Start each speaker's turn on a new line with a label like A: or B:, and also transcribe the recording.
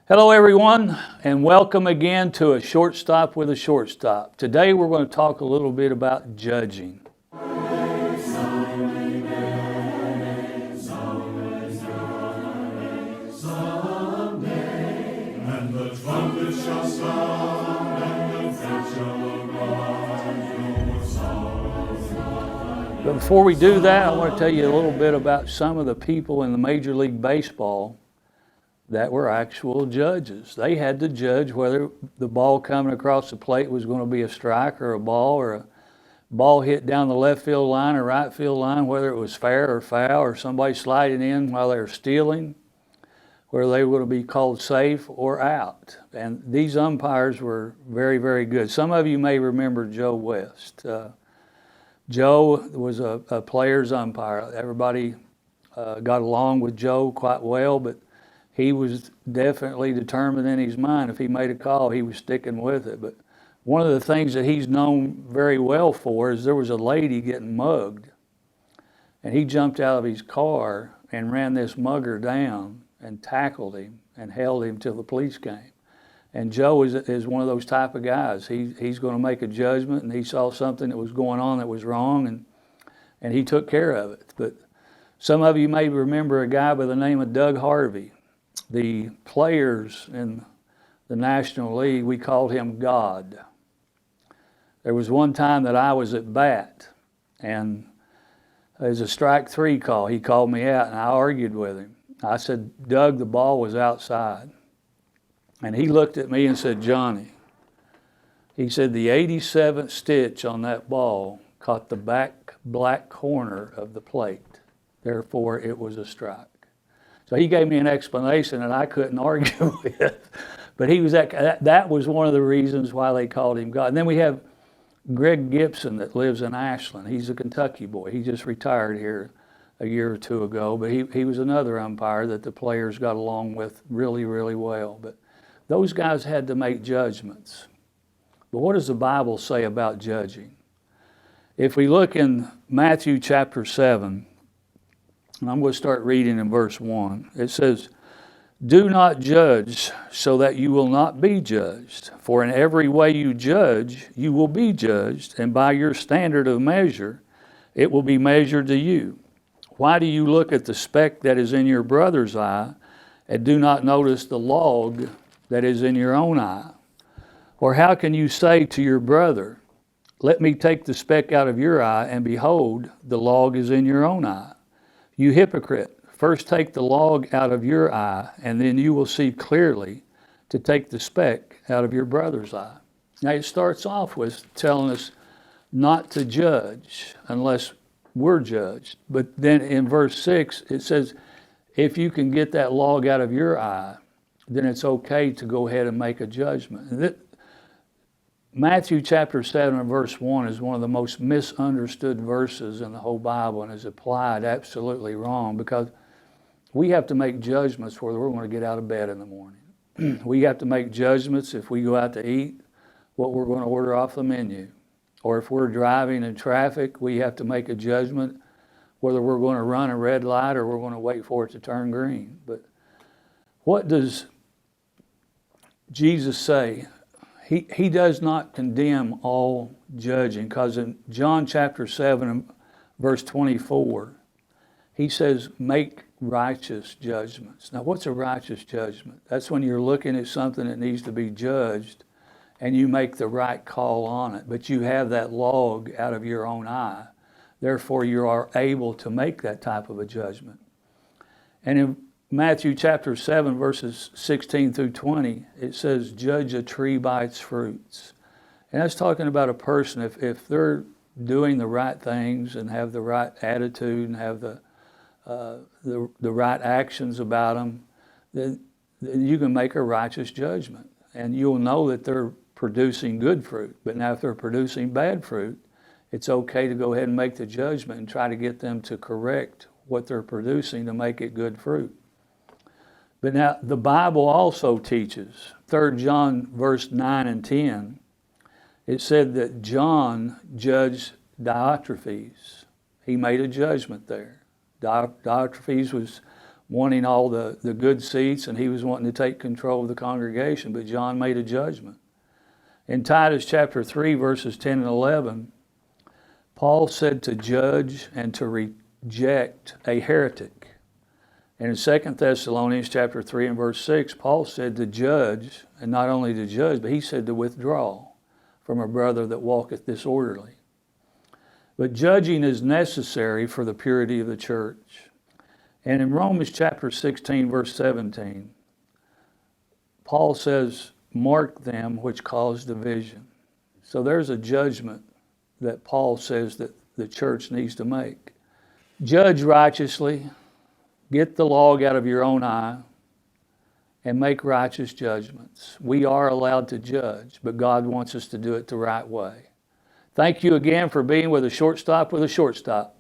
A: Hello everyone, and welcome again to A Shortstop with a Shortstop. Today we're going to talk a little bit about judging. But before we do that, I want to tell you a little bit about some of the people in the Major League Baseball that were actual judges. They had to judge whether the ball coming across the plate was going to be a strike or a ball hit down the left field line or right field line, whether it was fair or foul, or somebody sliding in while they were stealing, whether they were going to be called safe or out. And these umpires were very, very good. Some of you may remember Joe West. Joe was a player's umpire. Everybody got along with Joe quite well, but he was definitely determined in his mind if he made a call, he was sticking with it. But one of the things that he's known very well for is there was a lady getting mugged, and he jumped out of his car and ran this mugger down and tackled him and held him till the police came. And Joe is one of those type of guys. He's going to make a judgment, and he saw something that was going on that was wrong, and he took care of it. But some of you may remember a guy by the name of Doug Harvey. The players in the National League, we called him God. There was one time that I was at bat, and there's a strike three call. He called me out, and I argued with him. I said, Doug, the ball was outside. And he looked at me and said, Johnny, he said, the 87th stitch on that ball caught the back black corner of the plate. Therefore, it was a strike. So he gave me an explanation that I couldn't argue with. But he was that was one of the reasons why they called him God. And then we have Greg Gibson that lives in Ashland. He's a Kentucky boy. He just retired here a year or two ago. But he was another umpire that the players got along with really, really well. But those guys had to make judgments. But what does the Bible say about judging? If we look in Matthew chapter 7, and I'm going to start reading in verse 1. It says, do not judge so that you will not be judged. For in every way you judge, you will be judged, and by your standard of measure, it will be measured to you. Why do you look at the speck that is in your brother's eye, and do not notice the log that is in your own eye? Or how can you say to your brother, let me take the speck out of your eye, and behold, the log is in your own eye? You hypocrite, first take the log out of your eye, and then you will see clearly to take the speck out of your brother's eye. Now it starts off with telling us not to judge unless we're judged. But then in verse 6, it says, if you can get that log out of your eye, then it's okay to go ahead and make a judgment. Matthew chapter 7 and verse 1 is one of the most misunderstood verses in the whole Bible and is applied absolutely wrong, because we have to make judgments whether we're going to get out of bed in the morning. We have to make judgments if we go out to eat, what we're going to order off the menu. Or if we're driving in traffic, we have to make a judgment whether we're going to run a red light or we're going to wait for it to turn green. But what does Jesus say? He does not condemn all judging, because in John chapter 7 and verse 24, he says, make righteous judgments. Now, what's a righteous judgment? That's when you're looking at something that needs to be judged and you make the right call on it, but you have that log out of your own eye. Therefore, you are able to make that type of a judgment. And in Matthew chapter 7, verses 16 through 20, it says, judge a tree by its fruits. And that's talking about a person, if they're doing the right things and have the right attitude and have the right actions about them, then you can make a righteous judgment. And you'll know that they're producing good fruit. But now if they're producing bad fruit, it's okay to go ahead and make the judgment and try to get them to correct what they're producing to make it good fruit. But now the Bible also teaches, 3 John verse 9 and 10, it said that John judged Diotrephes. He made a judgment there. Diotrephes was wanting all the good seats, and he was wanting to take control of the congregation. But John made a judgment. In Titus chapter 3, verses 10 and 11, Paul said to judge and to reject a heretic. And in 2 Thessalonians chapter 3 and verse 6, Paul said to judge, and not only to judge, but he said to withdraw from a brother that walketh disorderly. But judging is necessary for the purity of the church. And in Romans chapter 16, verse 17, Paul says, mark them which cause division. So there's a judgment that Paul says that the church needs to make. Judge righteously, get the log out of your own eye, and make righteous judgments. We are allowed to judge, but God wants us to do it the right way. Thank you again for being with a shortstop with a shortstop.